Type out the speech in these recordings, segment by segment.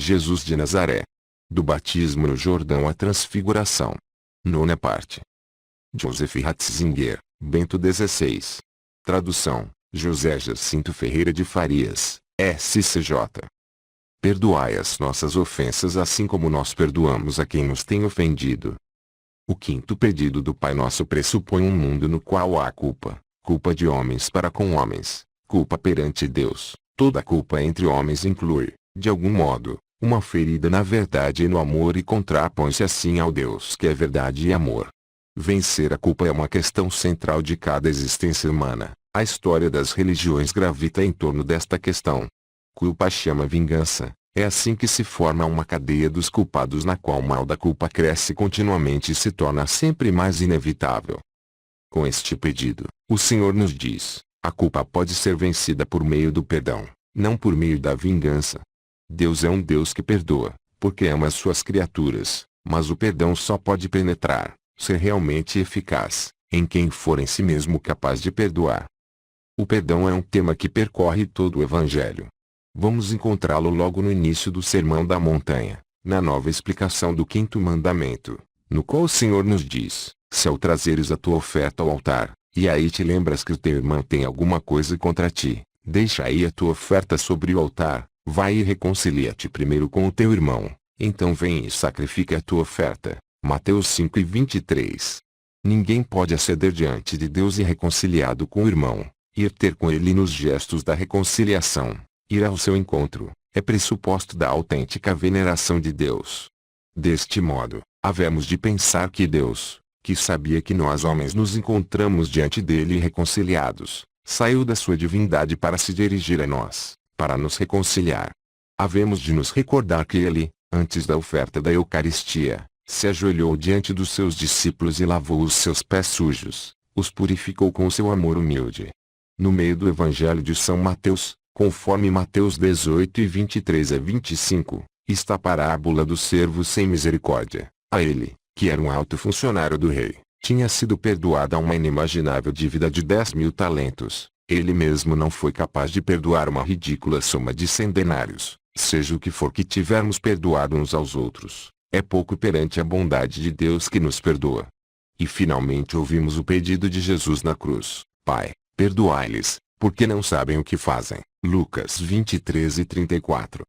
Jesus de Nazaré. Do batismo no Jordão à transfiguração. Nona parte. Joseph Ratzinger, Bento XVI. Tradução: José Jacinto Ferreira de Farias, SCJ. Perdoai as nossas ofensas assim como nós perdoamos a quem nos tem ofendido. O quinto pedido do Pai Nosso pressupõe um mundo no qual há culpa, culpa de homens para com homens, culpa perante Deus. Toda culpa entre homens inclui, de algum modo, uma ferida na verdade e no amor e contrapõe-se assim ao Deus que é verdade e amor. Vencer a culpa é uma questão central de cada existência humana. A história das religiões gravita em torno desta questão. Culpa chama vingança. É assim que se forma uma cadeia dos culpados na qual o mal da culpa cresce continuamente e se torna sempre mais inevitável. Com este pedido, o Senhor nos diz: a culpa pode ser vencida por meio do perdão, não por meio da vingança. Deus é um Deus que perdoa, porque ama as suas criaturas, mas o perdão só pode penetrar, ser realmente eficaz, em quem for em si mesmo capaz de perdoar. O perdão é um tema que percorre todo o Evangelho. Vamos encontrá-lo logo no início do Sermão da Montanha, na nova explicação do quinto mandamento, no qual o Senhor nos diz: se ao trazeres a tua oferta ao altar, e aí te lembras que o teu irmão tem alguma coisa contra ti, deixa aí a tua oferta sobre o altar, vai e reconcilia-te primeiro com o teu irmão, então vem e sacrifica a tua oferta. Mateus 5:23. Ninguém pode aceder diante de Deus irreconciliado com o irmão, ir ter com ele nos gestos da reconciliação, ir ao seu encontro, é pressuposto da autêntica veneração de Deus. Deste modo, havemos de pensar que Deus, que sabia que nós homens nos encontramos diante dele irreconciliados, saiu da sua divindade para se dirigir a nós, para nos reconciliar. Havemos de nos recordar que ele, antes da oferta da Eucaristia, se ajoelhou diante dos seus discípulos e lavou os seus pés sujos, os purificou com o seu amor humilde. No meio do Evangelho de São Mateus, conforme Mateus 18:23-25, está a parábola do servo sem misericórdia. A ele, que era um alto funcionário do rei, tinha sido perdoada uma inimaginável dívida de 10.000 talentos. Ele mesmo não foi capaz de perdoar uma ridícula soma de 100 denários. Seja o que for que tivermos perdoado uns aos outros, é pouco perante a bondade de Deus que nos perdoa. E finalmente ouvimos o pedido de Jesus na cruz: Pai, perdoai-lhes, porque não sabem o que fazem. Lucas 23:34.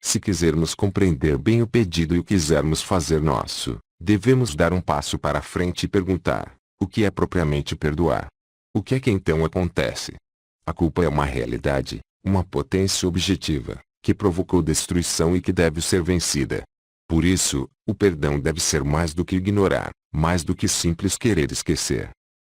Se quisermos compreender bem o pedido e o quisermos fazer nosso, devemos dar um passo para a frente e perguntar: o que é propriamente perdoar? O que é que então acontece? A culpa é uma realidade, uma potência objetiva, que provocou destruição e que deve ser vencida. Por isso, o perdão deve ser mais do que ignorar, mais do que simples querer esquecer.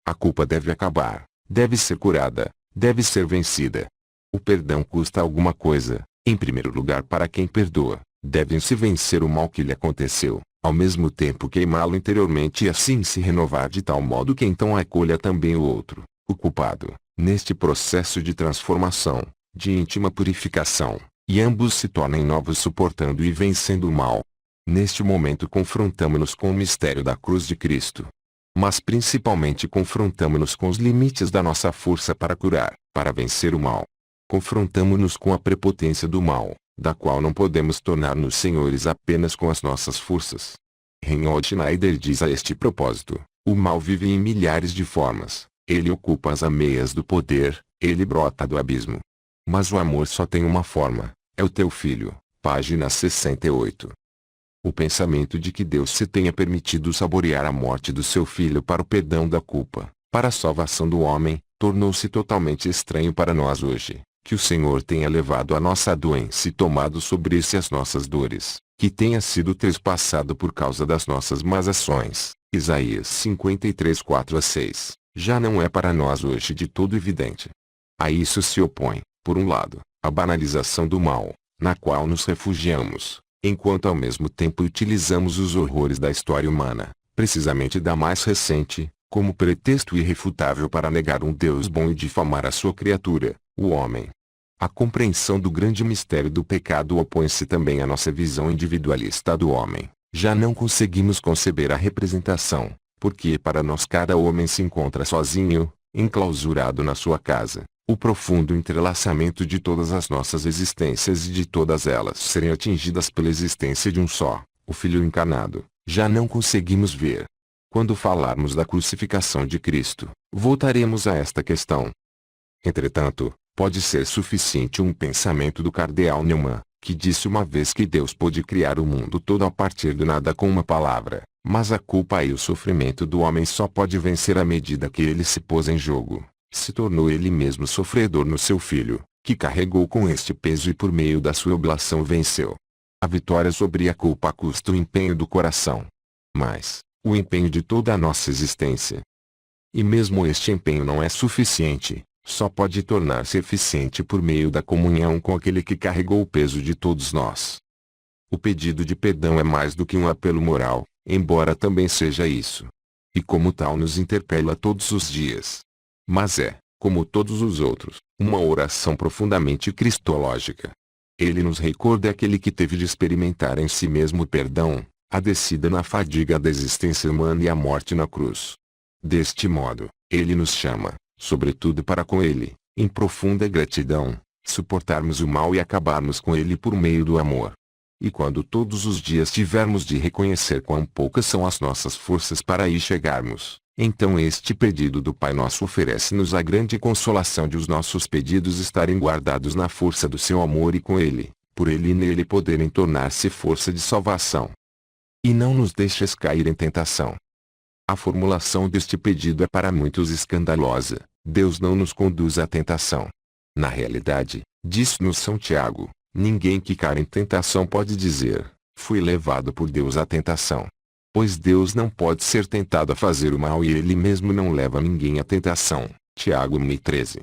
A culpa deve acabar, deve ser curada, deve ser vencida. O perdão custa alguma coisa. Em primeiro lugar, para quem perdoa, deve-se vencer o mal que lhe aconteceu, ao mesmo tempo queimá-lo interiormente e assim se renovar de tal modo que então acolha também o outro, o culpado, neste processo de transformação, de íntima purificação, e ambos se tornem novos suportando e vencendo o mal. Neste momento confrontamo-nos com o mistério da cruz de Cristo. Mas principalmente confrontamo-nos com os limites da nossa força para curar, para vencer o mal. Confrontamo-nos com a prepotência do mal, da qual não podemos tornar-nos senhores apenas com as nossas forças. Reinhold Schneider diz a este propósito: o mal vive em milhares de formas, ele ocupa as ameias do poder, ele brota do abismo. Mas o amor só tem uma forma, é o teu filho. Página 68. O pensamento de que Deus se tenha permitido saborear a morte do seu filho para o perdão da culpa, para a salvação do homem, tornou-se totalmente estranho para nós hoje. Que o Senhor tenha levado a nossa doença e tomado sobre si as nossas dores, que tenha sido trespassado por causa das nossas más ações. Isaías 53:4-6, já não é para nós hoje de todo evidente. A isso se opõe, por um lado, a banalização do mal, na qual nos refugiamos, enquanto ao mesmo tempo utilizamos os horrores da história humana, precisamente da mais recente, como pretexto irrefutável para negar um Deus bom e difamar a sua criatura, o homem. A compreensão do grande mistério do pecado opõe-se também à nossa visão individualista do homem. Já não conseguimos conceber a representação, porque para nós cada homem se encontra sozinho, enclausurado na sua casa, O profundo entrelaçamento de todas as nossas existências e de todas elas serem atingidas pela existência de um só, o Filho encarnado, já não conseguimos ver. Quando falarmos da crucificação de Cristo, voltaremos a esta questão. Entretanto, pode ser suficiente um pensamento do cardeal Neumann, que disse uma vez que Deus pôde criar o mundo todo a partir do nada com uma palavra, mas a culpa e o sofrimento do homem só pode vencer à medida que ele se pôs em jogo, se tornou ele mesmo sofredor no seu Filho, que carregou com este peso e por meio da sua oblação venceu. A vitória sobre a culpa custa o empenho do coração, mas o empenho de toda a nossa existência. E mesmo este empenho não é suficiente. Só pode tornar-se eficiente por meio da comunhão com aquele que carregou o peso de todos nós. O pedido de perdão é mais do que um apelo moral, embora também seja isso. E como tal nos interpela todos os dias. Mas é, como todos os outros, uma oração profundamente cristológica. Ele nos recorda aquele que teve de experimentar em si mesmo o perdão, a descida na fadiga da existência humana e a morte na cruz. Deste modo, ele nos chama, sobretudo para com ele, em profunda gratidão, suportarmos o mal e acabarmos com ele por meio do amor. E quando todos os dias tivermos de reconhecer quão poucas são as nossas forças para aí chegarmos, então este pedido do Pai Nosso oferece-nos a grande consolação de os nossos pedidos estarem guardados na força do seu amor e com ele, por ele e nele poderem tornar-se força de salvação. E não nos deixes cair em tentação. A formulação deste pedido é para muitos escandalosa. Deus não nos conduz à tentação. Na realidade, diz-nos São Tiago, ninguém que cair em tentação pode dizer, fui levado por Deus à tentação. Pois Deus não pode ser tentado a fazer o mal e ele mesmo não leva ninguém à tentação. Tiago 1,13.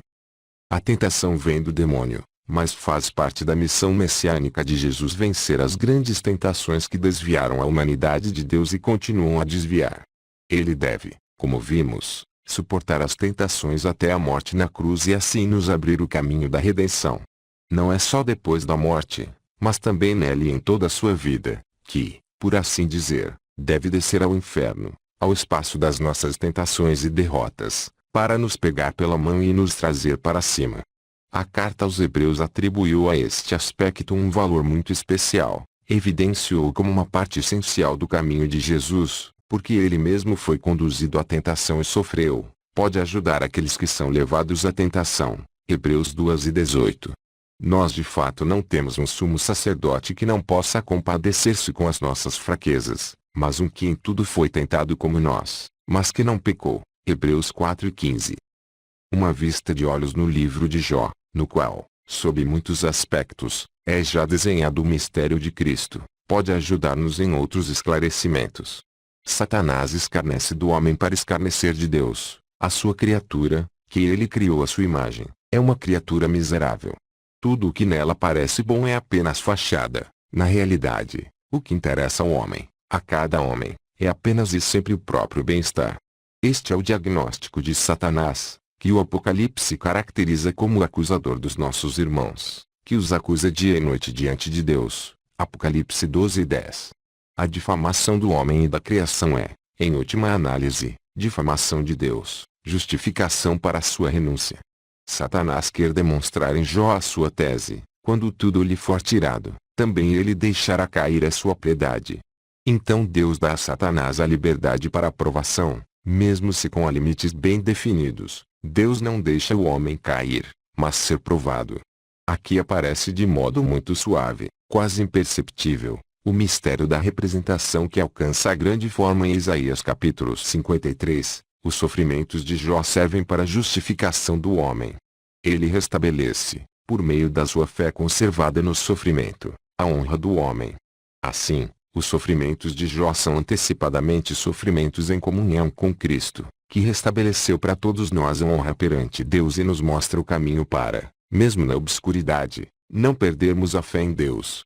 A tentação vem do demônio, mas faz parte da missão messiânica de Jesus vencer as grandes tentações que desviaram a humanidade de Deus e continuam a desviar. Ele deve, como vimos, suportar as tentações até a morte na cruz e assim nos abrir o caminho da redenção. Não é só depois da morte, mas também nela e em toda a sua vida, que, por assim dizer, deve descer ao inferno, ao espaço das nossas tentações e derrotas, para nos pegar pela mão e nos trazer para cima. A carta aos Hebreus atribuiu a este aspecto um valor muito especial, evidenciou como uma parte essencial do caminho de Jesus, porque ele mesmo foi conduzido à tentação e sofreu, pode ajudar aqueles que são levados à tentação. Hebreus 2:18. Nós de fato não temos um sumo sacerdote que não possa compadecer-se com as nossas fraquezas, mas um que em tudo foi tentado como nós, mas que não pecou. Hebreus 4:15. Uma vista de olhos no livro de Jó, no qual, sob muitos aspectos, é já desenhado o mistério de Cristo, pode ajudar-nos em outros esclarecimentos. Satanás escarnece do homem para escarnecer de Deus, a sua criatura, que ele criou à sua imagem, é uma criatura miserável. Tudo o que nela parece bom é apenas fachada. Na realidade, o que interessa ao homem, a cada homem, é apenas e sempre o próprio bem-estar. Este é o diagnóstico de Satanás, que o Apocalipse caracteriza como o acusador dos nossos irmãos, que os acusa dia e noite diante de Deus. Apocalipse 12:10. A difamação do homem e da criação é, em última análise, difamação de Deus, justificação para a sua renúncia. Satanás quer demonstrar em Jó a sua tese, quando tudo lhe for tirado, também ele deixará cair a sua piedade. Então Deus dá a Satanás a liberdade para a provação, mesmo se com limites bem definidos. Deus não deixa o homem cair, mas ser provado. Aqui aparece de modo muito suave, quase imperceptível, o mistério da representação que alcança a grande forma em Isaías capítulo 53. Os sofrimentos de Jó servem para a justificação do homem. Ele restabelece, por meio da sua fé conservada no sofrimento, a honra do homem. Assim, os sofrimentos de Jó são antecipadamente sofrimentos em comunhão com Cristo, que restabeleceu para todos nós a honra perante Deus e nos mostra o caminho para, mesmo na obscuridade, não perdermos a fé em Deus.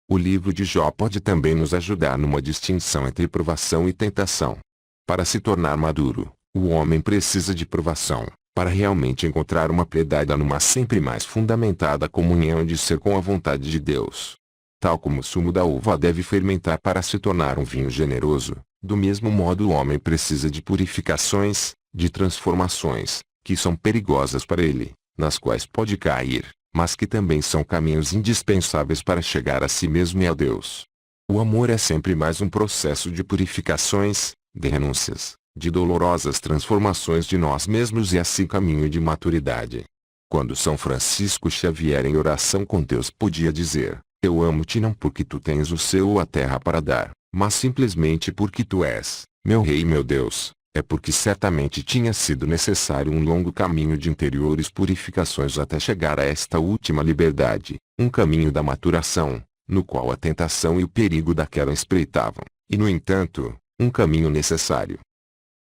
O livro de Jó pode também nos ajudar numa distinção entre provação e tentação. Para se tornar maduro, o homem precisa de provação, para realmente encontrar uma piedade numa sempre mais fundamentada comunhão de ser com a vontade de Deus. Tal como o sumo da uva deve fermentar para se tornar um vinho generoso, do mesmo modo o homem precisa de purificações, de transformações, que são perigosas para ele, nas quais pode cair, mas que também são caminhos indispensáveis para chegar a si mesmo e a Deus. O amor é sempre mais um processo de purificações, de renúncias, de dolorosas transformações de nós mesmos e assim caminho de maturidade. Quando São Francisco Xavier em oração com Deus podia dizer, eu amo-te não porque tu tens o céu ou a terra para dar, mas simplesmente porque tu és, meu Rei e meu Deus, é porque certamente tinha sido necessário um longo caminho de interiores purificações até chegar a esta última liberdade, um caminho da maturação, no qual a tentação e o perigo da queda espreitavam, e no entanto, um caminho necessário.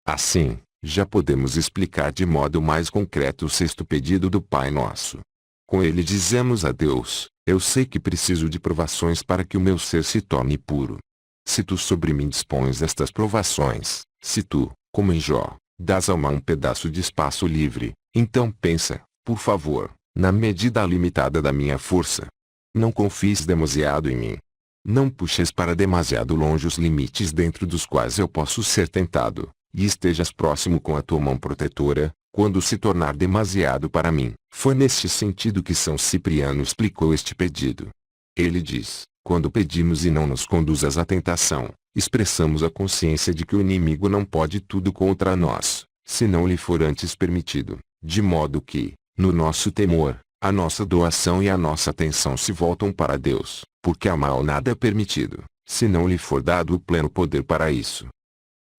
Assim, já podemos explicar de modo mais concreto o sexto pedido do Pai Nosso. Com ele dizemos a Deus, eu sei que preciso de provações para que o meu ser se torne puro. Se tu sobre mim dispões estas provações, se tu, como em Jó, dás ao mal um pedaço de espaço livre, então pensa, por favor, na medida limitada da minha força. Não confies demasiado em mim. Não puxes para demasiado longe os limites dentro dos quais eu posso ser tentado, e estejas próximo com a tua mão protetora, quando se tornar demasiado para mim. Foi neste sentido que São Cipriano explicou este pedido. Ele diz, quando pedimos e não nos conduzas à tentação, expressamos a consciência de que o inimigo não pode tudo contra nós, se não lhe for antes permitido, de modo que, no nosso temor, a nossa doação e a nossa atenção se voltam para Deus, porque a mal nada é permitido, se não lhe for dado o pleno poder para isso.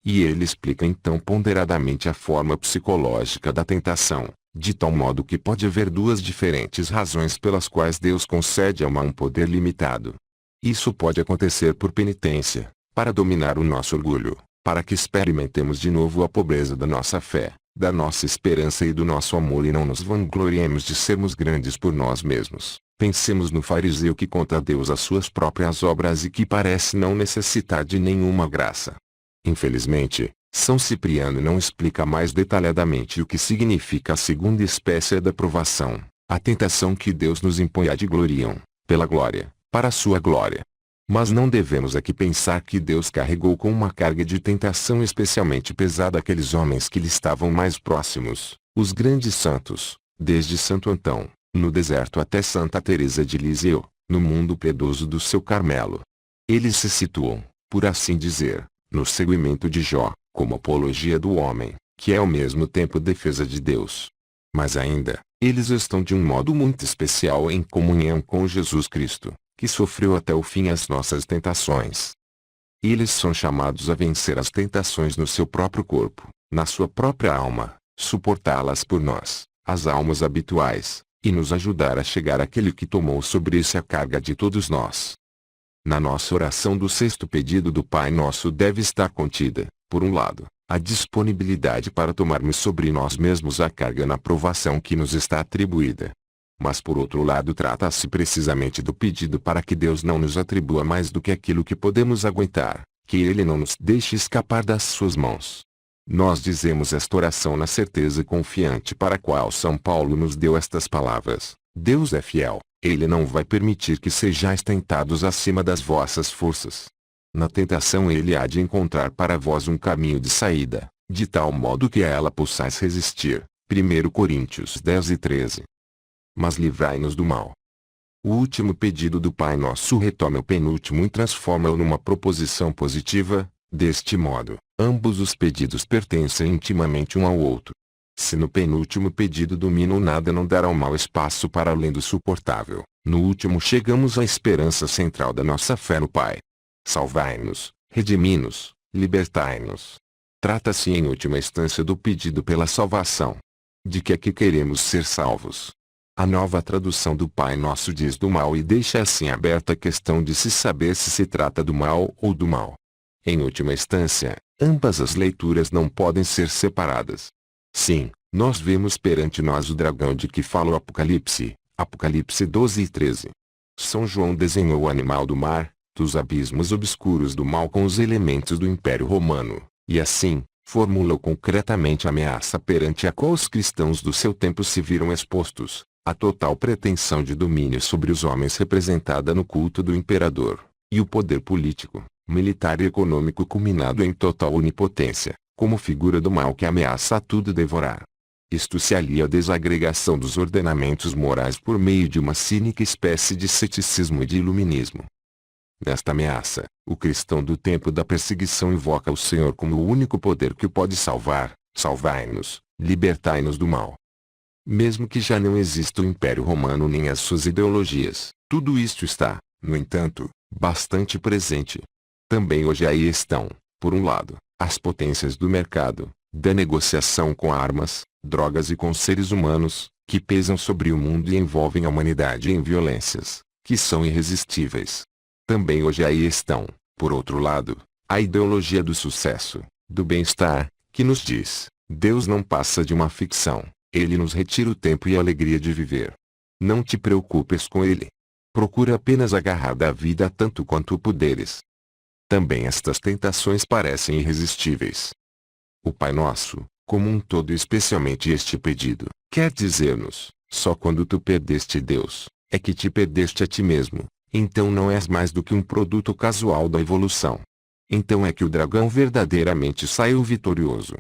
E ele explica então ponderadamente a forma psicológica da tentação, de tal modo que pode haver duas diferentes razões pelas quais Deus concede ao mal um poder limitado. Isso pode acontecer por penitência, para dominar o nosso orgulho, para que experimentemos de novo a pobreza da nossa fé, da nossa esperança e do nosso amor e não nos vangloriemos de sermos grandes por nós mesmos. Pensemos no fariseu que conta a Deus as suas próprias obras e que parece não necessitar de nenhuma graça. Infelizmente, São Cipriano não explica mais detalhadamente o que significa a segunda espécie da provação, a tentação que Deus nos impõe a de gloriam, pela glória, para a sua glória. Mas não devemos aqui pensar que Deus carregou com uma carga de tentação especialmente pesada aqueles homens que lhe estavam mais próximos, os grandes santos, desde Santo Antão, no deserto até Santa Teresa de Lisieux, no mundo piedoso do seu Carmelo. Eles se situam, por assim dizer, no seguimento de Jó, como apologia do homem, que é ao mesmo tempo defesa de Deus. Mas ainda, eles estão de um modo muito especial em comunhão com Jesus Cristo, que sofreu até o fim as nossas tentações. Eles são chamados a vencer as tentações no seu próprio corpo, na sua própria alma, suportá-las por nós, as almas habituais, e nos ajudar a chegar àquele que tomou sobre si a carga de todos nós. Na nossa oração do sexto pedido do Pai Nosso deve estar contida, por um lado, a disponibilidade para tomarmos sobre nós mesmos a carga na provação que nos está atribuída. Mas por outro lado trata-se precisamente do pedido para que Deus não nos atribua mais do que aquilo que podemos aguentar, que Ele não nos deixe escapar das suas mãos. Nós dizemos esta oração na certeza confiante para a qual São Paulo nos deu estas palavras, Deus é fiel, Ele não vai permitir que sejais tentados acima das vossas forças. Na tentação Ele há de encontrar para vós um caminho de saída, de tal modo que a ela possais resistir. 1 Coríntios 10:13. Mas livrai-nos do mal. O último pedido do Pai Nosso retoma o penúltimo e transforma-o numa proposição positiva, deste modo, ambos os pedidos pertencem intimamente um ao outro. Se no penúltimo pedido domina o nada não dará ao mal espaço para além do suportável, no último chegamos à esperança central da nossa fé no Pai. Salvai-nos, redimi-nos, libertai-nos. Trata-se em última instância do pedido pela salvação. De que é que queremos ser salvos? A nova tradução do Pai Nosso diz do mal e deixa assim aberta a questão de se saber se se trata do mal ou do mal. Em última instância, ambas as leituras não podem ser separadas. Sim, nós vemos perante nós o dragão de que fala o Apocalipse, Apocalipse 12:13. São João desenhou o animal do mar, dos abismos obscuros do mal com os elementos do Império Romano, e assim, formulou concretamente a ameaça perante a qual os cristãos do seu tempo se viram expostos, a total pretensão de domínio sobre os homens representada no culto do imperador, e o poder político, militar e econômico culminado em total onipotência, como figura do mal que ameaça a tudo devorar. Isto se alia à desagregação dos ordenamentos morais por meio de uma cínica espécie de ceticismo e de iluminismo. Nesta ameaça, o cristão do tempo da perseguição invoca o Senhor como o único poder que o pode salvar. Salvai-nos, libertai-nos do mal. Mesmo que já não exista o Império Romano nem as suas ideologias, tudo isto está, no entanto, bastante presente. Também hoje aí estão, por um lado, as potências do mercado, da negociação com armas, drogas e com seres humanos, que pesam sobre o mundo e envolvem a humanidade em violências, que são irresistíveis. Também hoje aí estão, por outro lado, a ideologia do sucesso, do bem-estar, que nos diz: Deus não passa de uma ficção, Ele nos retira o tempo e a alegria de viver. Não te preocupes com Ele. Procura apenas agarrar da vida tanto quanto puderes. Também estas tentações parecem irresistíveis. O Pai Nosso, como um todo e especialmente este pedido, quer dizer-nos: só quando tu perdeste Deus, é que te perdeste a ti mesmo, então não és mais do que um produto casual da evolução. Então é que o dragão verdadeiramente saiu vitorioso.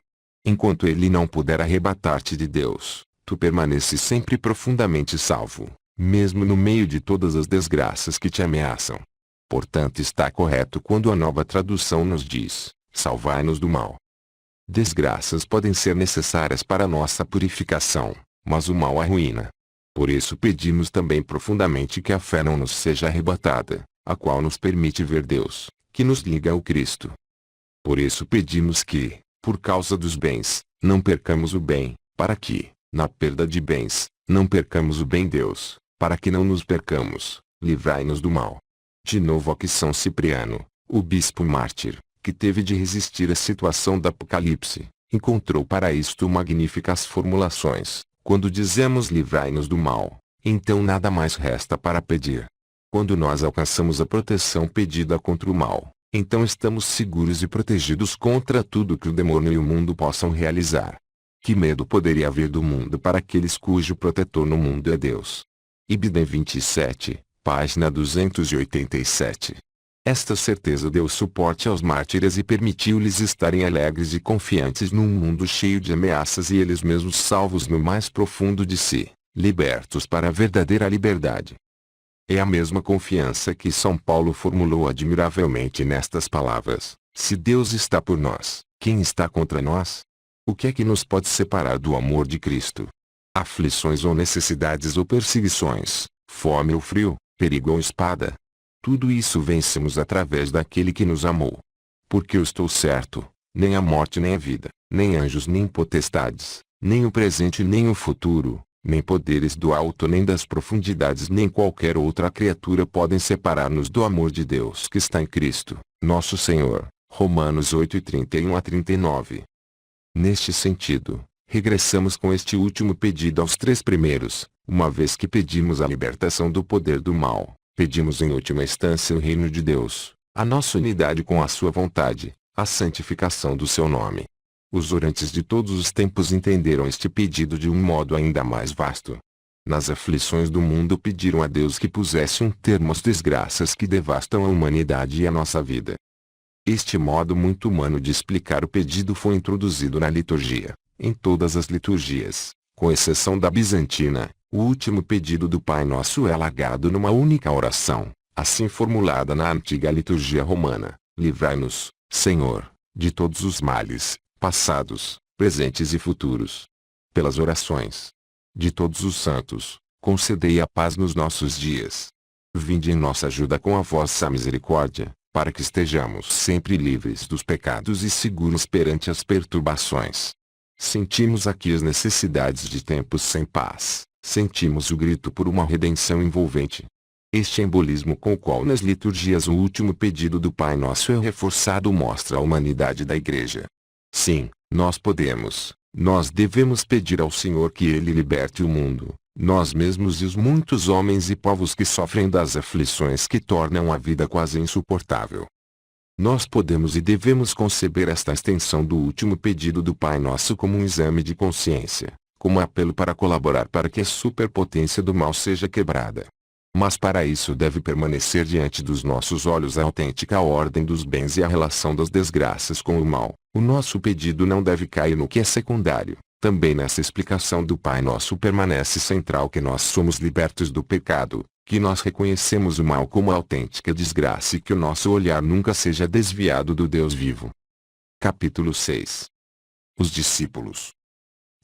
Enquanto ele não puder arrebatar-te de Deus, tu permaneces sempre profundamente salvo, mesmo no meio de todas as desgraças que te ameaçam. Portanto está correto quando a Nova Tradução nos diz: salvai-nos do mal. Desgraças podem ser necessárias para nossa purificação, mas o mal arruína. Por isso pedimos também profundamente que a fé não nos seja arrebatada, a qual nos permite ver Deus, que nos liga ao Cristo. Por isso pedimos que, por causa dos bens, não percamos o bem, para que, na perda de bens, não percamos o bem Deus, para que não nos percamos, livrai-nos do mal. De novo aqui São Cipriano, o bispo mártir, que teve de resistir à situação do Apocalipse, encontrou para isto magníficas formulações: quando dizemos livrai-nos do mal, então nada mais resta para pedir. Quando nós alcançamos a proteção pedida contra o mal, então estamos seguros e protegidos contra tudo que o demônio e o mundo possam realizar. Que medo poderia haver do mundo para aqueles cujo protetor no mundo é Deus? Ibidem 27, página 287. Esta certeza deu suporte aos mártires e permitiu-lhes estarem alegres e confiantes num mundo cheio de ameaças e eles mesmos salvos no mais profundo de si, libertos para a verdadeira liberdade. É a mesma confiança que São Paulo formulou admiravelmente nestas palavras: se Deus está por nós, quem está contra nós? O que é que nos pode separar do amor de Cristo? Aflições ou necessidades ou perseguições, fome ou frio, perigo ou espada? Tudo isso vencemos através daquele que nos amou. Porque eu estou certo, nem a morte nem a vida, nem anjos nem potestades, nem o presente nem o futuro, nem poderes do alto nem das profundidades nem qualquer outra criatura podem separar-nos do amor de Deus que está em Cristo, nosso Senhor. Romanos 8:31-39. Neste sentido, regressamos com este último pedido aos três primeiros, uma vez que pedimos a libertação do poder do mal. Pedimos em última instância o reino de Deus, a nossa unidade com a sua vontade, a santificação do seu nome. Os orantes de todos os tempos entenderam este pedido de um modo ainda mais vasto. Nas aflições do mundo pediram a Deus que pusesse um termo às desgraças que devastam a humanidade e a nossa vida. Este modo muito humano de explicar o pedido foi introduzido na liturgia, em todas as liturgias, com exceção da bizantina. O último pedido do Pai Nosso é alargado numa única oração, assim formulada na antiga liturgia romana: livrai-nos, Senhor, de todos os males, passados, presentes e futuros. Pelas orações de todos os santos, concedei a paz nos nossos dias. Vinde em nossa ajuda com a vossa misericórdia, para que estejamos sempre livres dos pecados e seguros perante as perturbações. Sentimos aqui as necessidades de tempos sem paz. Sentimos o grito por uma redenção envolvente. Este embolismo com o qual nas liturgias o último pedido do Pai Nosso é reforçado mostra a humanidade da Igreja. Sim, nós devemos pedir ao Senhor que Ele liberte o mundo, nós mesmos e os muitos homens e povos que sofrem das aflições que tornam a vida quase insuportável. Nós podemos e devemos conceber esta extensão do último pedido do Pai Nosso como um exame de consciência, como apelo para colaborar para que a superpotência do mal seja quebrada. Mas para isso deve permanecer diante dos nossos olhos a autêntica ordem dos bens e a relação das desgraças com o mal. O nosso pedido não deve cair no que é secundário, Também nessa explicação do Pai Nosso permanece central que nós somos libertos do pecado, que nós reconhecemos o mal como autêntica desgraça e que o nosso olhar nunca seja desviado do Deus vivo. Capítulo 6. Os discípulos.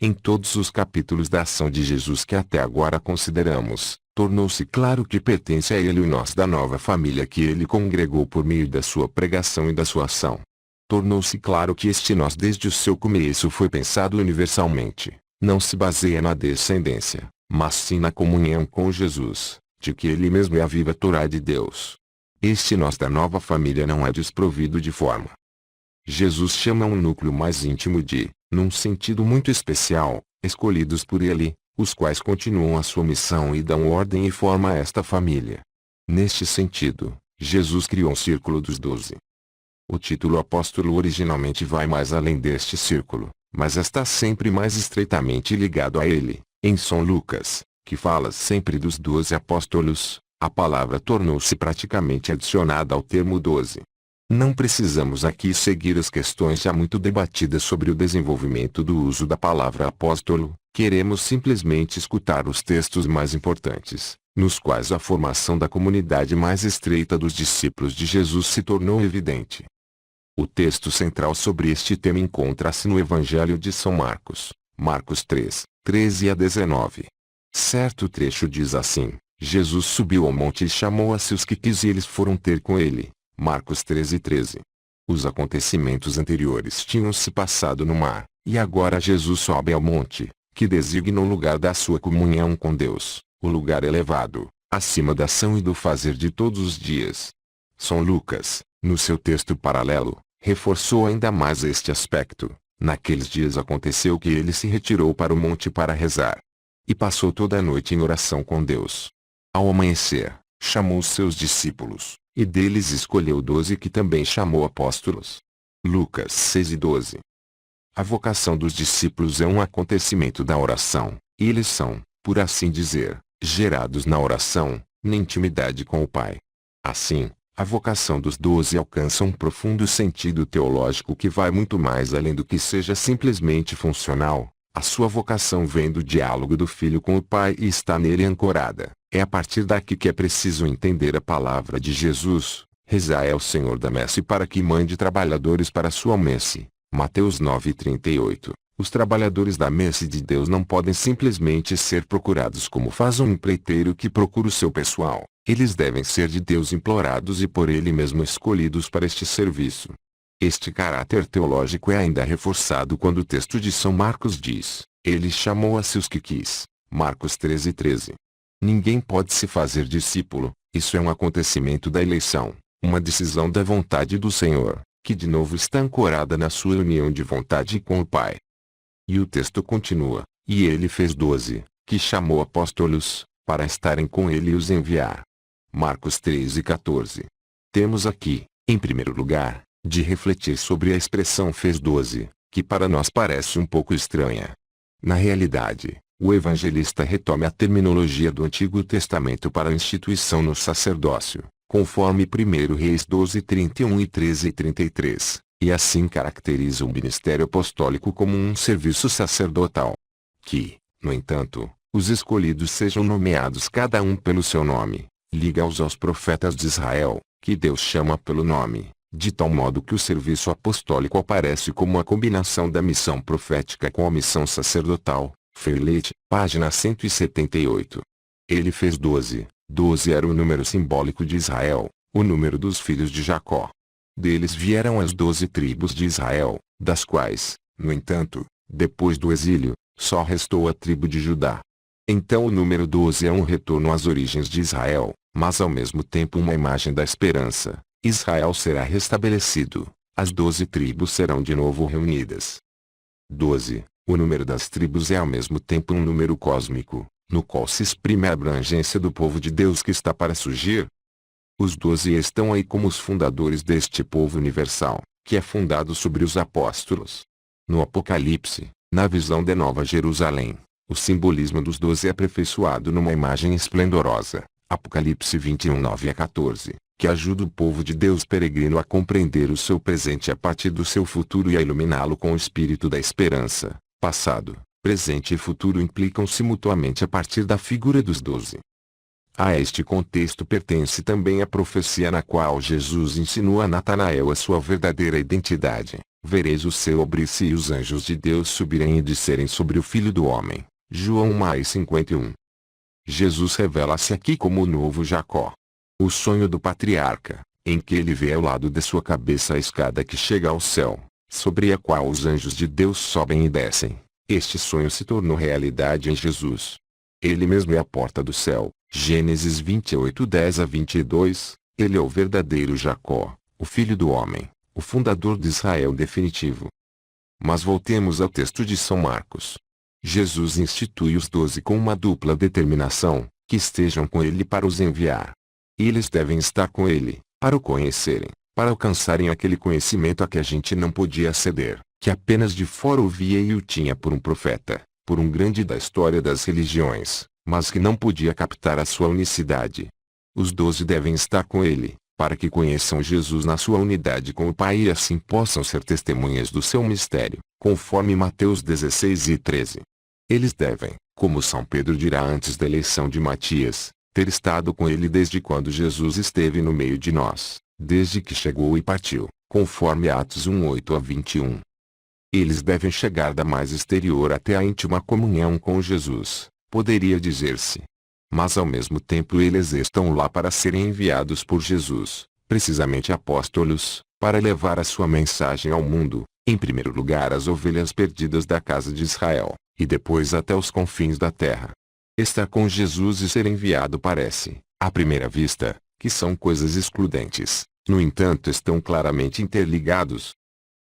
Em todos os capítulos da ação de Jesus que até agora consideramos, tornou-se claro que pertence a Ele o nós da nova família que Ele congregou por meio da sua pregação e da sua ação. Tornou-se claro que este nós desde o seu começo foi pensado universalmente, não se baseia na descendência, mas sim na comunhão com Jesus, de que Ele mesmo é a viva Torá de Deus. Este nós da nova família não é desprovido de forma. Jesus chama um núcleo mais íntimo de, num sentido muito especial, escolhidos por Ele, os quais continuam a sua missão e dão ordem e forma a esta família. Neste sentido, Jesus criou um círculo dos 12. O título apóstolo originalmente vai mais além deste círculo, mas está sempre mais estreitamente ligado a ele. Em São Lucas, que fala sempre dos 12 apóstolos, a palavra tornou-se praticamente adicionada ao termo 12. Não precisamos aqui seguir as questões já muito debatidas sobre o desenvolvimento do uso da palavra apóstolo, queremos simplesmente escutar os textos mais importantes, nos quais a formação da comunidade mais estreita dos discípulos de Jesus se tornou evidente. O texto central sobre este tema encontra-se no Evangelho de São Marcos, Marcos 3, 13 a 19. Certo trecho diz assim: Jesus subiu ao monte e chamou a seus que quis e eles foram ter com ele. Marcos 13, 13. Os acontecimentos anteriores tinham se passado no mar, e agora Jesus sobe ao monte, que designa o lugar da sua comunhão com Deus, o lugar elevado, acima da ação e do fazer de todos os dias. São Lucas, no seu texto paralelo, reforçou ainda mais este aspecto. Naqueles dias aconteceu que ele se retirou para o monte para rezar. E passou toda a noite em oração com Deus. Ao amanhecer, chamou os seus discípulos, e deles escolheu 12 que também chamou apóstolos. Lucas 6 e 12. A vocação dos discípulos é um acontecimento da oração, e eles são, por assim dizer, gerados na oração, na intimidade com o Pai. Assim, a vocação dos 12 alcança um profundo sentido teológico que vai muito mais além do que seja simplesmente funcional. A sua vocação vem do diálogo do Filho com o Pai e está nele ancorada. É a partir daqui que é preciso entender a palavra de Jesus: rezai ao Senhor da messe para que mande trabalhadores para a sua messe. Mateus 9:38. Os trabalhadores da messe de Deus não podem simplesmente ser procurados como faz um empreiteiro que procura o seu pessoal. Eles devem ser de Deus implorados e por Ele mesmo escolhidos para este serviço. Este caráter teológico é ainda reforçado quando o texto de São Marcos diz: Ele chamou a seus que quis. Marcos 13, 13. Ninguém pode se fazer discípulo, isso é um acontecimento da eleição, uma decisão da vontade do Senhor, que de novo está ancorada na sua união de vontade com o Pai. E o texto continua: E ele fez 12, que chamou apóstolos, para estarem com ele e os enviar. Marcos 13 e 14. Temos aqui, em primeiro lugar, de refletir sobre a expressão fez 12, que para nós parece um pouco estranha. Na realidade, o evangelista retoma a terminologia do Antigo Testamento para a instituição no sacerdócio, conforme 1 Reis 12, 31 e 13 e 33, e assim caracteriza o ministério apostólico como um serviço sacerdotal. Que, no entanto, os escolhidos sejam nomeados cada um pelo seu nome, liga-os aos profetas de Israel, que Deus chama pelo nome, de tal modo que o serviço apostólico aparece como a combinação da missão profética com a missão sacerdotal. Ferlet, página 178. Ele fez 12. 12 era o número simbólico de Israel, o número dos filhos de Jacó. Deles vieram as 12 tribos de Israel, das quais, no entanto, depois do exílio, só restou a tribo de Judá. Então o número 12 é um retorno às origens de Israel, mas ao mesmo tempo uma imagem da esperança. Israel será restabelecido, as 12 tribos serão de novo reunidas. 12. O número das tribos é ao mesmo tempo um número cósmico, no qual se exprime a abrangência do povo de Deus que está para surgir. Os 12 estão aí como os fundadores deste povo universal, que é fundado sobre os apóstolos. No Apocalipse, na visão da Nova Jerusalém, o simbolismo dos 12 é aperfeiçoado numa imagem esplendorosa, Apocalipse 21, 9 a 14, que ajuda o povo de Deus peregrino a compreender o seu presente a partir do seu futuro e a iluminá-lo com o espírito da esperança. Passado, presente e futuro implicam-se mutuamente a partir da figura dos 12. A este contexto pertence também a profecia na qual Jesus insinua a Natanael a sua verdadeira identidade. Vereis o céu abrir-se e os anjos de Deus subirem e descerem sobre o Filho do Homem. João 1:51. Jesus revela-se aqui como o novo Jacó. O sonho do patriarca, em que ele vê ao lado de sua cabeça a escada que chega ao céu, sobre a qual os anjos de Deus sobem e descem. Este sonho se tornou realidade em Jesus. Ele mesmo é a porta do céu. Gênesis 28:10-22, ele é o verdadeiro Jacó, o Filho do Homem, o fundador de Israel definitivo. Mas voltemos ao texto de São Marcos. Jesus institui os 12 com uma dupla determinação, que estejam com ele para os enviar. Eles devem estar com ele, para o conhecerem, para alcançarem aquele conhecimento a que a gente não podia aceder, que apenas de fora o via e o tinha por um profeta, por um grande da história das religiões, mas que não podia captar a sua unicidade. Os 12 devem estar com ele, para que conheçam Jesus na sua unidade com o Pai e assim possam ser testemunhas do seu mistério, conforme Mateus 16:13. Eles devem, como São Pedro dirá antes da eleição de Matias, ter estado com ele desde quando Jesus esteve no meio de nós, desde que chegou e partiu, conforme Atos 1:8-21. Eles devem chegar da mais exterior até a íntima comunhão com Jesus, poderia dizer-se. Mas ao mesmo tempo eles estão lá para serem enviados por Jesus, precisamente apóstolos, para levar a sua mensagem ao mundo, em primeiro lugar às ovelhas perdidas da casa de Israel, e depois até os confins da terra. Estar com Jesus e ser enviado parece, à primeira vista, que são coisas excludentes, no entanto estão claramente interligados.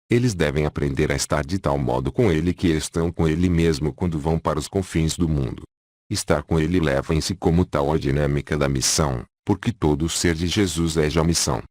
Eles devem aprender a estar de tal modo com ele que estão com ele mesmo quando vão para os confins do mundo. Estar com ele leva em si como tal a dinâmica da missão, porque todo o ser de Jesus é já missão.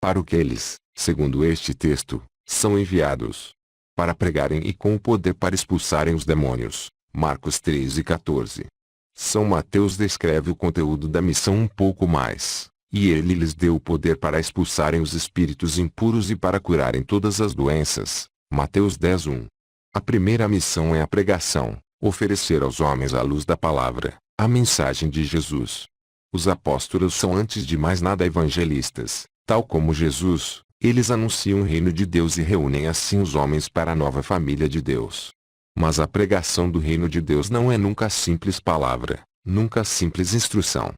Para o que eles, segundo este texto, são enviados. Para pregarem e com o poder para expulsarem os demônios. Marcos 3:14. São Mateus descreve o conteúdo da missão um pouco mais. E ele lhes deu o poder para expulsarem os espíritos impuros e para curarem todas as doenças. Mateus 10:1. A primeira missão é a pregação, oferecer aos homens a luz da palavra, a mensagem de Jesus. Os apóstolos são antes de mais nada evangelistas, tal como Jesus, eles anunciam o reino de Deus e reúnem assim os homens para a nova família de Deus. Mas a pregação do reino de Deus não é nunca simples palavra, nunca simples instrução.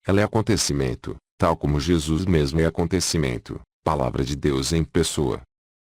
Ela é acontecimento, tal como Jesus mesmo é acontecimento, palavra de Deus em pessoa.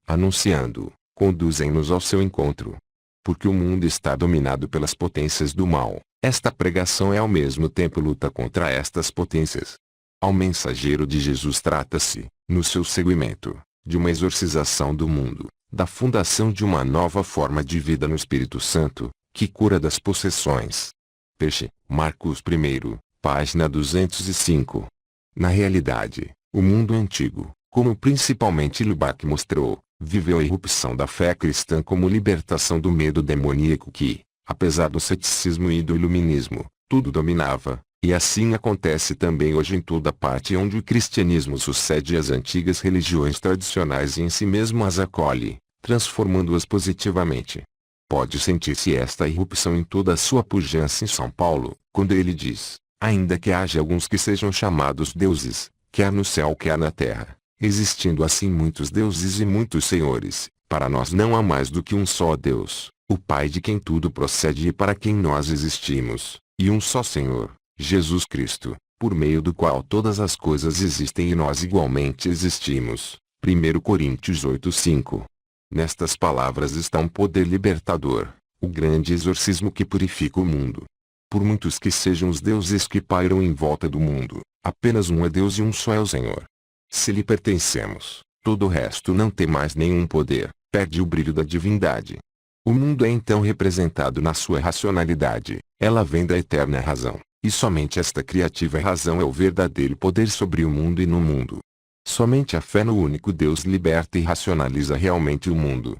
Anunciando, conduzem-nos ao seu encontro. Porque o mundo está dominado pelas potências do mal, esta pregação é ao mesmo tempo luta contra estas potências. Ao mensageiro de Jesus trata-se, no seu seguimento, de uma exorcização do mundo, da fundação de uma nova forma de vida no Espírito Santo, que cura das possessões. Peixe, Marcos 1, página 205. Na realidade, o mundo antigo, como principalmente Lubac mostrou, viveu a irrupção da fé cristã como libertação do medo demoníaco que, apesar do ceticismo e do iluminismo, tudo dominava, e assim acontece também hoje em toda parte onde o cristianismo sucede às antigas religiões tradicionais e em si mesmo as acolhe, transformando-as positivamente. Pode sentir-se esta irrupção em toda a sua pujança em São Paulo, quando ele diz: ainda que haja alguns que sejam chamados deuses, quer no céu quer na terra, existindo assim muitos deuses e muitos senhores, para nós não há mais do que um só Deus, o Pai de quem tudo procede e para quem nós existimos, e um só Senhor, Jesus Cristo, por meio do qual todas as coisas existem e nós igualmente existimos. 1 Coríntios 8:5. Nestas palavras está um poder libertador, o grande exorcismo que purifica o mundo. Por muitos que sejam os deuses que pairam em volta do mundo, apenas um é Deus e um só é o Senhor. Se lhe pertencemos, todo o resto não tem mais nenhum poder, perde o brilho da divindade. O mundo é então representado na sua racionalidade, ela vem da eterna razão, e somente esta criativa razão é o verdadeiro poder sobre o mundo e no mundo. Somente a fé no único Deus liberta e racionaliza realmente o mundo.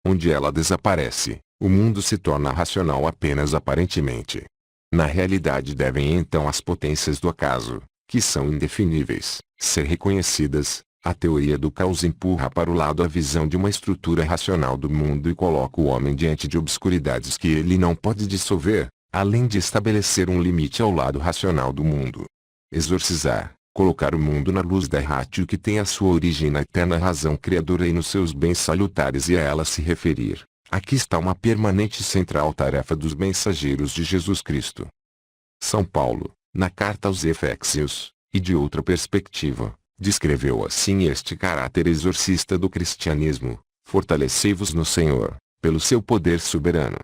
Onde ela desaparece, o mundo se torna racional apenas aparentemente. Na realidade devem então as potências do acaso, que são indefiníveis, ser reconhecidas, A teoria do caos empurra para o lado a visão de uma estrutura racional do mundo e coloca o homem diante de obscuridades que ele não pode dissolver, além de estabelecer um limite ao lado racional do mundo. Exorcizar, colocar o mundo na luz da ratio que tem a sua origem na eterna razão criadora e nos seus bens salutares e a ela se referir. Aqui está uma permanente e central tarefa dos mensageiros de Jesus Cristo. São Paulo, na carta aos Efésios, e de outra perspectiva, descreveu assim este caráter exorcista do cristianismo: fortalecei-vos no Senhor, pelo seu poder soberano.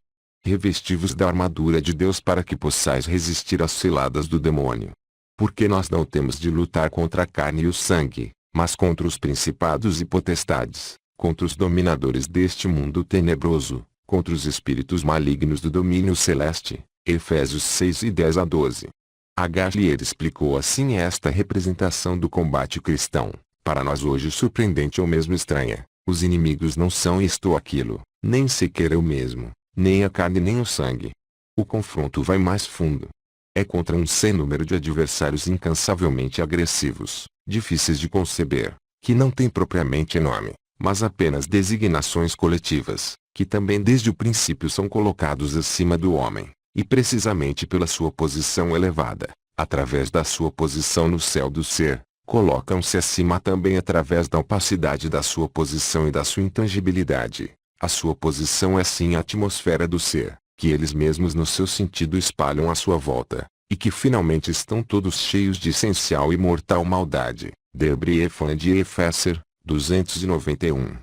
Revesti-vos da armadura de Deus para que possais resistir às ciladas do demônio. Porque nós não temos de lutar contra a carne e o sangue, mas contra os principados e potestades, contra os dominadores deste mundo tenebroso, contra os espíritos malignos do domínio celeste. Efésios 6 e 10 a 12. H. Lier explicou assim esta representação do combate cristão, para nós hoje surpreendente ou mesmo estranha: os inimigos não são isto ou aquilo, nem sequer eu mesmo, nem a carne nem o sangue. O confronto vai mais fundo. É contra um sem número de adversários incansavelmente agressivos, difíceis de conceber, que não têm propriamente nome, mas apenas designações coletivas, que também desde o princípio são colocados acima do homem. E precisamente pela sua posição elevada, através da sua posição no céu do ser, colocam-se acima também através da opacidade da sua posição e da sua intangibilidade. A sua posição é sim a atmosfera do ser, que eles mesmos no seu sentido espalham à sua volta, e que finalmente estão todos cheios de essencial e mortal maldade. Debre Efan de Eféser, 291.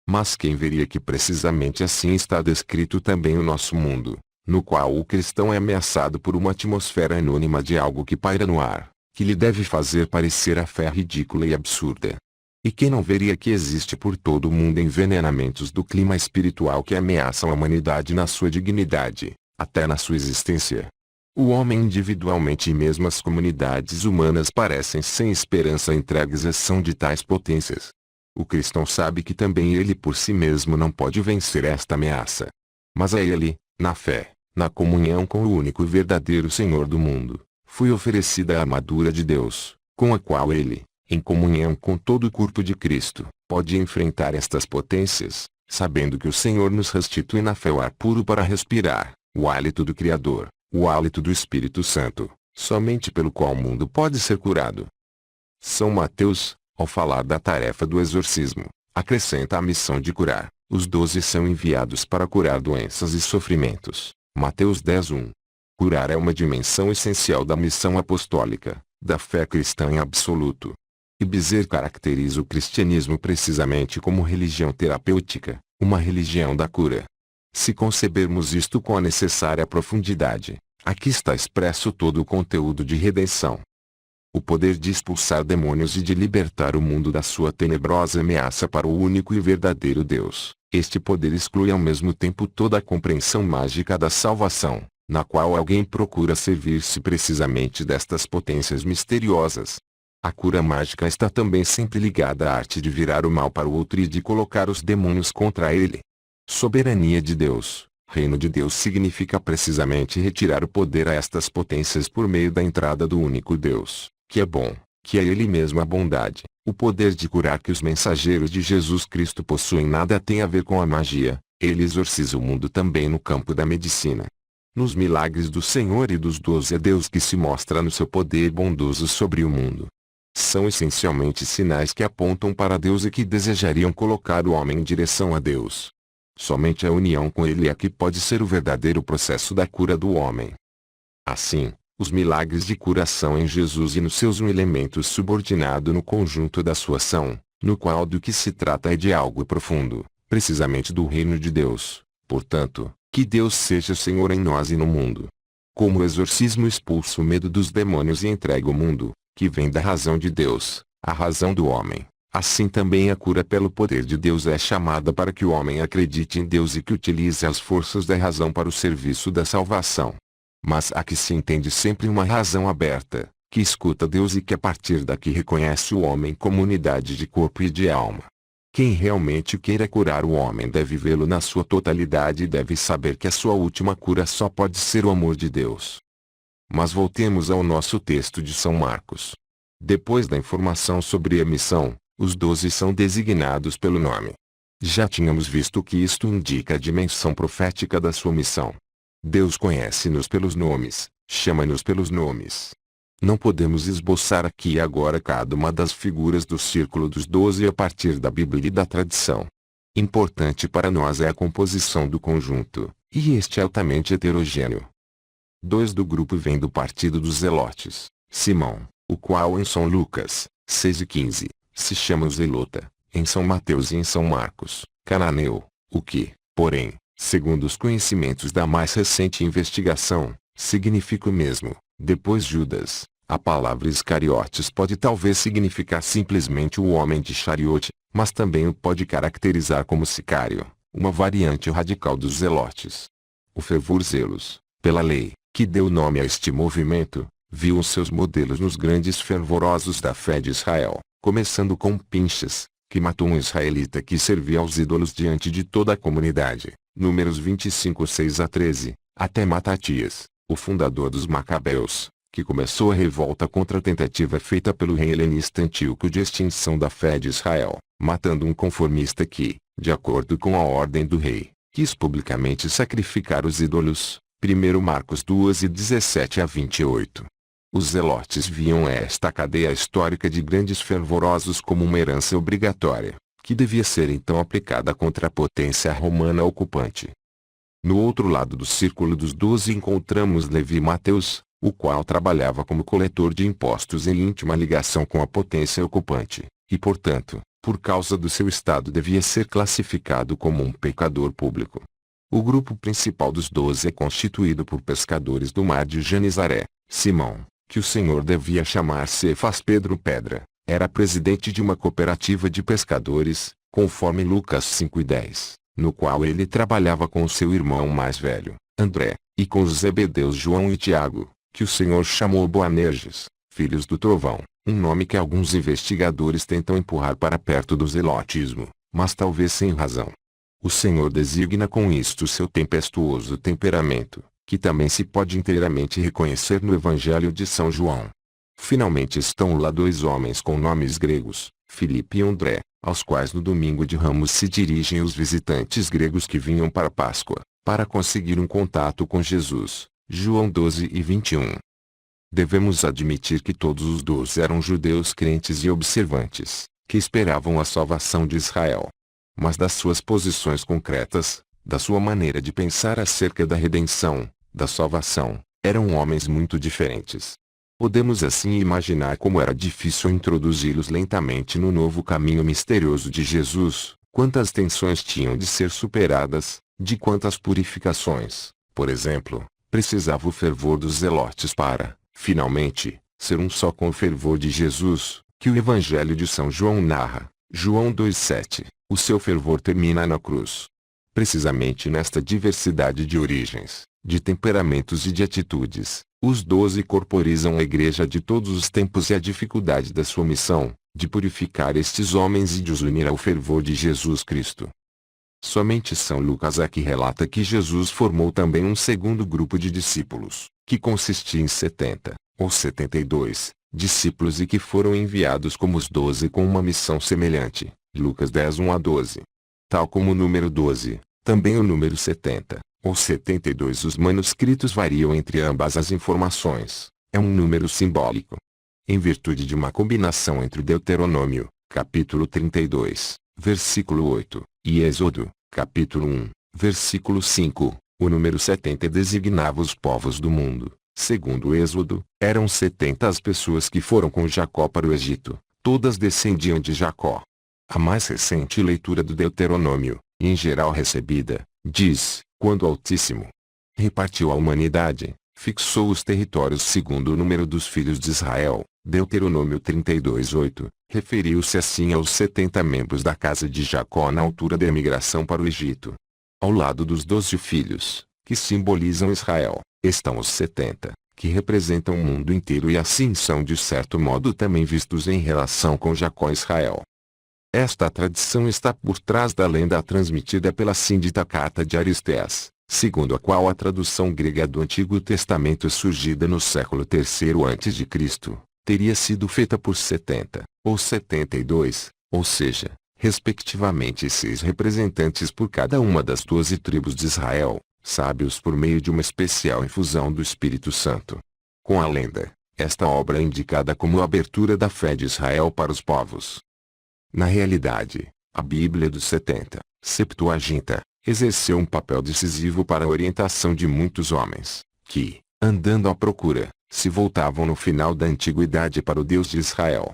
Mas quem veria que precisamente assim está descrito também o nosso mundo, no qual o cristão é ameaçado por uma atmosfera anônima de algo que paira no ar, que lhe deve fazer parecer a fé ridícula e absurda. E quem não veria que existe por todo o mundo envenenamentos do clima espiritual que ameaçam a humanidade na sua dignidade, até na sua existência? O homem individualmente e mesmo as comunidades humanas parecem sem esperança entregues à ação de tais potências. O cristão sabe que também ele por si mesmo não pode vencer esta ameaça. Mas a ele, na fé, na comunhão com o único e verdadeiro Senhor do mundo, foi oferecida a armadura de Deus, com a qual ele, em comunhão com todo o corpo de Cristo, pode enfrentar estas potências, sabendo que o Senhor nos restitui na fé o ar puro para respirar, o hálito do Criador, o hálito do Espírito Santo, somente pelo qual o mundo pode ser curado. São Mateus, ao falar da tarefa do exorcismo, acrescenta a missão de curar. Os 12 são enviados para curar doenças e sofrimentos. Mateus 10:1. Curar é uma dimensão essencial da missão apostólica, da fé cristã em absoluto. Ibser caracteriza o cristianismo precisamente como religião terapêutica, uma religião da cura. Se concebermos isto com a necessária profundidade, aqui está expresso todo o conteúdo de redenção. O poder de expulsar demônios e de libertar o mundo da sua tenebrosa ameaça para o único e verdadeiro Deus. Este poder exclui ao mesmo tempo toda a compreensão mágica da salvação, na qual alguém procura servir-se precisamente destas potências misteriosas. A cura mágica está também sempre ligada à arte de virar o mal para o outro e de colocar os demônios contra ele. Soberania de Deus, reino de Deus significa precisamente retirar o poder a estas potências por meio da entrada do único Deus, que é bom, que é Ele mesmo a bondade. O poder de curar que os mensageiros de Jesus Cristo possuem nada tem a ver com a magia. Ele exorciza o mundo também no campo da medicina. Nos milagres do Senhor e dos 12 é Deus que se mostra no seu poder bondoso sobre o mundo. São essencialmente sinais que apontam para Deus e que desejariam colocar o homem em direção a Deus. Somente a união com Ele é que pode ser o verdadeiro processo da cura do homem. Assim, os milagres de curação em Jesus e nos seus um elemento subordinado no conjunto da sua ação, no qual do que se trata é de algo profundo, precisamente do reino de Deus. Portanto, que Deus seja Senhor em nós e no mundo. Como o exorcismo expulsa o medo dos demônios e entrega o mundo, que vem da razão de Deus, à razão do homem, assim também a cura pelo poder de Deus é chamada para que o homem acredite em Deus e que utilize as forças da razão para o serviço da salvação. Mas aqui se entende sempre uma razão aberta, que escuta Deus e que a partir daqui reconhece o homem como unidade de corpo e de alma. Quem realmente queira curar o homem deve vê-lo na sua totalidade e deve saber que a sua última cura só pode ser o amor de Deus. Mas voltemos ao nosso texto de São Marcos. Depois da informação sobre a missão, Os 12 são designados pelo nome. Já tínhamos visto que isto indica a dimensão profética da sua missão. Deus conhece-nos pelos nomes, chama-nos pelos nomes. Não podemos esboçar aqui e agora cada uma das figuras do círculo dos 12 a partir da Bíblia e da tradição. Importante para nós é a composição do conjunto, e este é altamente heterogêneo. 2 do grupo vem do partido dos Zelotes, Simão, o qual em São Lucas, 6 e 15, se chama Zelota, em São Mateus e em São Marcos, Cananeu, o que, porém, segundo os conhecimentos da mais recente investigação, significa o mesmo. Depois Judas, a palavra Iscariotes pode talvez significar simplesmente o homem de Chariote, mas também o pode caracterizar como sicário, uma variante radical dos zelotes. O fervor zelos, pela lei, que deu nome a este movimento, viu os seus modelos nos grandes fervorosos da fé de Israel, começando com Pinchas, que matou um israelita que servia aos ídolos diante de toda a comunidade, Números 25, 6 a 13, até Matatias, o fundador dos Macabeus, que começou a revolta contra a tentativa feita pelo rei helenista Antíoco de extinção da fé de Israel, matando um conformista que, de acordo com a ordem do rei, quis publicamente sacrificar os ídolos. 1 Marcos 2 e 17 a 28. Os zelotes viam esta cadeia histórica de grandes fervorosos como uma herança obrigatória, que devia ser então aplicada contra a potência romana ocupante. No outro lado do círculo dos 12 encontramos Levi Mateus, o qual trabalhava como coletor de impostos em íntima ligação com a potência ocupante, e portanto, por causa do seu estado devia ser classificado como um pecador público. O grupo principal dos 12 é constituído por pescadores do mar de Genizaré. Simão, que o Senhor devia chamar Cefas Pedro Pedra, era presidente de uma cooperativa de pescadores, conforme Lucas 5 e 10, no qual ele trabalhava com seu irmão mais velho, André, e com os zebedeus João e Tiago, que o Senhor chamou Boanerges, filhos do trovão, um nome que alguns investigadores tentam empurrar para perto do zelotismo, mas talvez sem razão. O Senhor designa com isto seu tempestuoso temperamento, que também se pode inteiramente reconhecer no Evangelho de São João. Finalmente estão lá 2 homens com nomes gregos, Filipe e André, aos quais no domingo de Ramos se dirigem os visitantes gregos que vinham para a Páscoa, para conseguir um contato com Jesus. João 12 e 21. Devemos admitir que todos os 12 eram judeus crentes e observantes, que esperavam a salvação de Israel. Mas das suas posições concretas, da sua maneira de pensar acerca da redenção, da salvação, eram homens muito diferentes. Podemos assim imaginar como era difícil introduzi-los lentamente no novo caminho misterioso de Jesus, quantas tensões tinham de ser superadas, de quantas purificações, por exemplo, precisava o fervor dos zelotes para, finalmente, ser um só com o fervor de Jesus, que o Evangelho de São João narra, João 2,7, o seu fervor termina na cruz. Precisamente nesta diversidade de origens, de temperamentos e de atitudes, os 12 corporizam a igreja de todos os tempos e a dificuldade da sua missão, de purificar estes homens e de os unir ao fervor de Jesus Cristo. Somente São Lucas é que relata que Jesus formou também um segundo grupo de discípulos, que consistia em 70, ou 72, discípulos e que foram enviados como os 12 com uma missão semelhante, Lucas 10, 1 a 12. Tal como o número 12, também o número 70, ou 72. Os manuscritos variam entre ambas as informações, é um número simbólico. Em virtude de uma combinação entre Deuteronômio, capítulo 32, versículo 8, e Êxodo, capítulo 1, versículo 5, o número 70 designava os povos do mundo. Segundo o Êxodo, eram 70 as pessoas que foram com Jacó para o Egito, todas descendiam de Jacó. A mais recente leitura do Deuteronômio, em geral recebida, diz, quando o Altíssimo repartiu a humanidade, fixou os territórios segundo o número dos filhos de Israel, Deuteronômio 32:8, referiu-se assim aos 70 membros da casa de Jacó na altura da emigração para o Egito. Ao lado dos 12 filhos, que simbolizam Israel, estão os 70, que representam o mundo inteiro e assim são de certo modo também vistos em relação com Jacó e Israel. Esta tradição está por trás da lenda transmitida pela síndita carta de Aristés, segundo a qual a tradução grega do Antigo Testamento surgida no século III a.C., teria sido feita por 70, ou 72, ou seja, respectivamente 6 representantes por cada uma das 12 tribos de Israel, sábios por meio de uma especial infusão do Espírito Santo. Com a lenda, esta obra é indicada como a abertura da fé de Israel para os povos. Na realidade, a Bíblia dos 70, Septuaginta, exerceu um papel decisivo para a orientação de muitos homens, que, andando à procura, se voltavam no final da antiguidade para o Deus de Israel.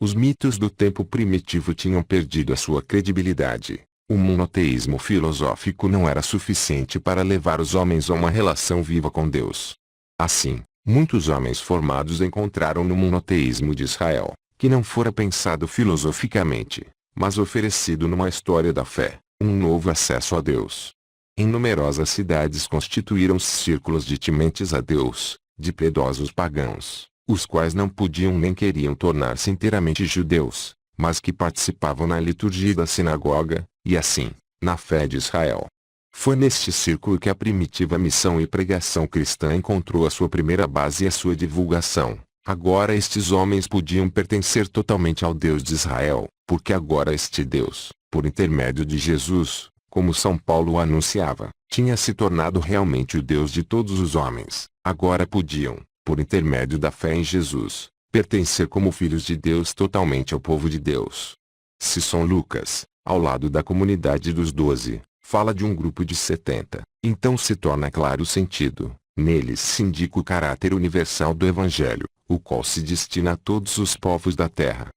Os mitos do tempo primitivo tinham perdido a sua credibilidade. O monoteísmo filosófico não era suficiente para levar os homens a uma relação viva com Deus. Assim, muitos homens formados encontraram no monoteísmo de Israel, que não fora pensado filosoficamente, mas oferecido numa história da fé, um novo acesso a Deus. Em numerosas cidades constituíram-se círculos de tementes a Deus, de piedosos pagãos, os quais não podiam nem queriam tornar-se inteiramente judeus, mas que participavam na liturgia da sinagoga, e assim, na fé de Israel. Foi neste círculo que a primitiva missão e pregação cristã encontrou a sua primeira base e a sua divulgação. Agora estes homens podiam pertencer totalmente ao Deus de Israel, porque agora este Deus, por intermédio de Jesus, como São Paulo anunciava, tinha se tornado realmente o Deus de todos os homens. Agora podiam, por intermédio da fé em Jesus, pertencer como filhos de Deus totalmente ao povo de Deus. Se São Lucas, ao lado da comunidade dos 12, fala de um grupo de 70, então se torna claro o sentido. Neles se indica o caráter universal do Evangelho, o qual se destina a todos os povos da terra.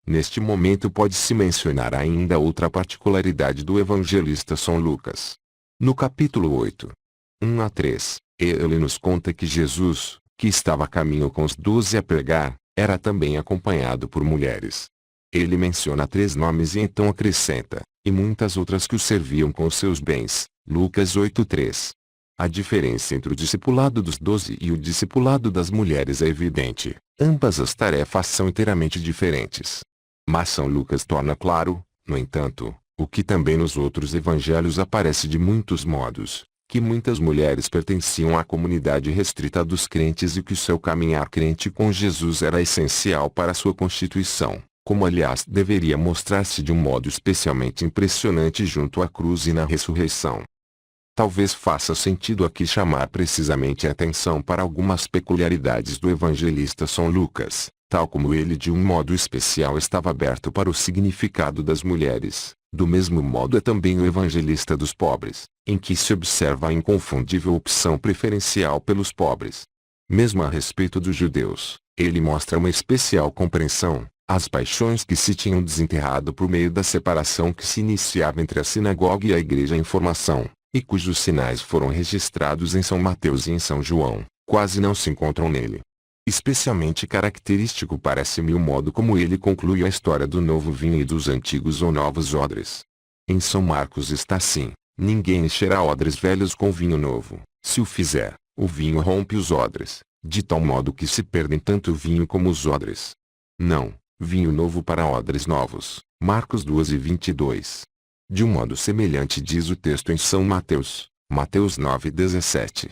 Neste momento pode-se mencionar ainda outra particularidade do evangelista São Lucas. No capítulo 8, 1 a 3, ele nos conta que Jesus, que estava a caminho com os 12 a pregar, era também acompanhado por mulheres. Ele menciona 3 nomes e então acrescenta, e muitas outras que o serviam com os seus bens. Lucas 8:3. A diferença entre o discipulado dos 12 e o discipulado das mulheres é evidente. Ambas as tarefas são inteiramente diferentes. Mas São Lucas torna claro, no entanto, o que também nos outros evangelhos aparece de muitos modos, que muitas mulheres pertenciam à comunidade restrita dos crentes e que o seu caminhar crente com Jesus era essencial para sua constituição, como aliás deveria mostrar-se de um modo especialmente impressionante junto à cruz e na ressurreição. Talvez faça sentido aqui chamar precisamente a atenção para algumas peculiaridades do evangelista São Lucas, tal como ele de um modo especial estava aberto para o significado das mulheres. Do mesmo modo é também o evangelista dos pobres, em que se observa a inconfundível opção preferencial pelos pobres. Mesmo a respeito dos judeus, ele mostra uma especial compreensão, as paixões que se tinham desenterrado por meio da separação que se iniciava entre a sinagoga e a igreja em formação, e cujos sinais foram registrados em São Mateus e em São João, quase não se encontram nele. Especialmente característico parece-me o modo como ele conclui a história do novo vinho e dos antigos ou novos odres. Em São Marcos está assim: ninguém encherá odres velhos com vinho novo. Se o fizer, o vinho rompe os odres, de tal modo que se perdem tanto o vinho como os odres. Não, vinho novo para odres novos. Marcos 12:22. De um modo semelhante diz o texto em São Mateus, Mateus 9:17.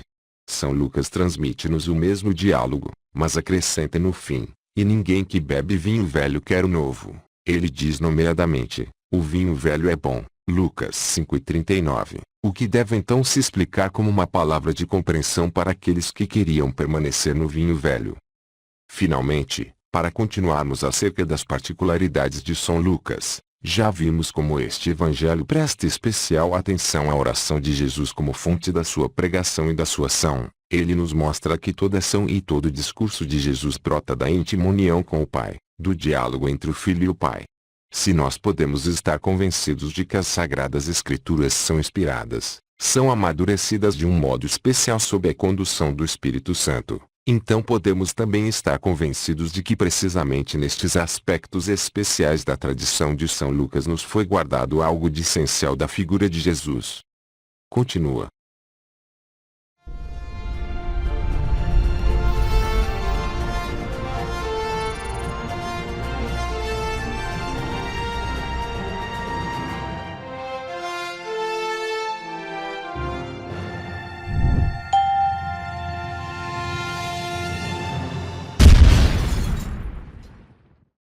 São Lucas transmite-nos o mesmo diálogo, mas acrescenta no fim, e ninguém que bebe vinho velho quer o novo. Ele diz nomeadamente, o vinho velho é bom. Lucas 5:39, o que deve então se explicar como uma palavra de compreensão para aqueles que queriam permanecer no vinho velho. Finalmente, para continuarmos acerca das particularidades de São Lucas, já vimos como este evangelho presta especial atenção à oração de Jesus como fonte da sua pregação e da sua ação. Ele nos mostra que toda ação e todo discurso de Jesus brota da íntima união com o Pai, do diálogo entre o Filho e o Pai. Se nós podemos estar convencidos de que as Sagradas Escrituras são inspiradas, são amadurecidas de um modo especial sob a condução do Espírito Santo, então podemos também estar convencidos de que precisamente nestes aspectos especiais da tradição de São Lucas nos foi guardado algo de essencial da figura de Jesus. Continua.